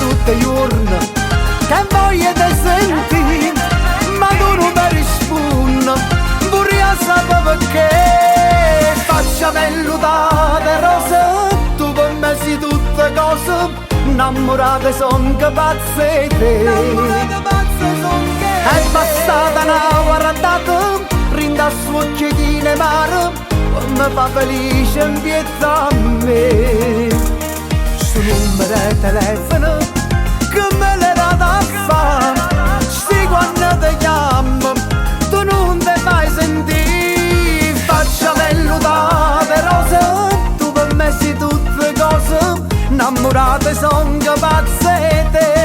tutti i giorni che voglio te sentire, ma tu non mi rispondi, vorrei sapere perché. Facciami l'utate rose, tu per me sei tutte cose, innamorate son che pazze di te. È passata una guardata, rinda su occhietine mare, mi fa felice in piezza a me. Sto numero di telefono che me l'hai dato a fare, sti quando ti chiamo tu non ti fai sentire. Facciami l'utate rose, tu per me sei tutte cose, innamorate son che pazze di te.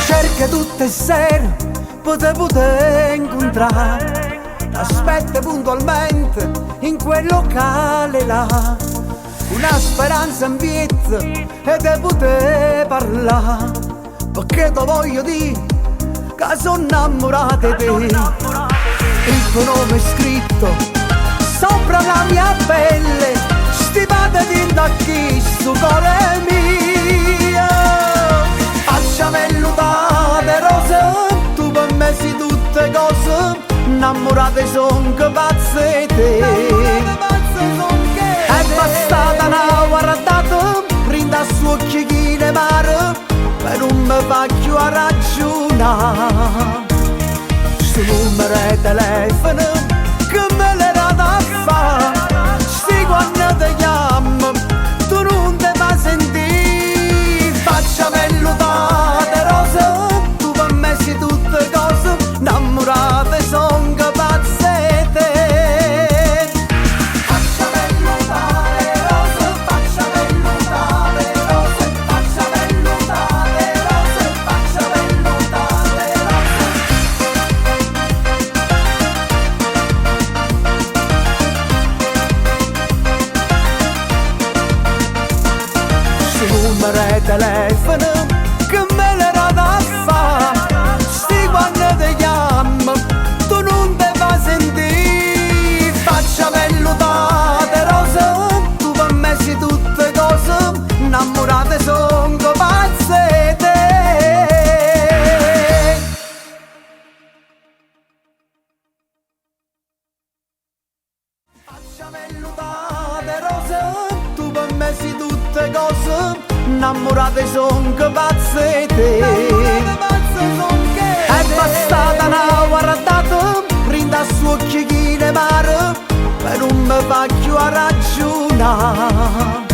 Cerca tutte le sere, poter incontrare, aspetta puntualmente in quel locale là, una speranza in piezza e te poter parlare, perché ti voglio dire che sono innamorata di te. Il tuo nome è scritto sopra la mia pelle, stipate di occhi su cuore mio. Facciami l'utate rose, tu per me sei tutte cose, innamorate son che pazze di te. È bastata una guardata, rinda su occhietine mare, per non mi fa più a ragionare. Sto numero di telefono che me l'hai dato a fare, sti quando ti chiamo tu non ti fai sentire. Facciami l'utate rose, tu per me sei tutte cose, innamorate son che pazze di te. Facciami l'utate rose, facciami l'utate rose, facciami l'utate rose, facciami l'utate rose. Sto numero di telefono che me l'hai dato a fare, sti quando ti chiamo tu non ti fai sentire. Facciami l'utate rose, tu per me sei tutte cose, innamorate son che pazze di te. Facciami l'utate rose, tu per me sei tutte cose, innamorate son che pazze di te. È bastata una guardata, rinda su occhietine mare, per non mi fa più a ragionare.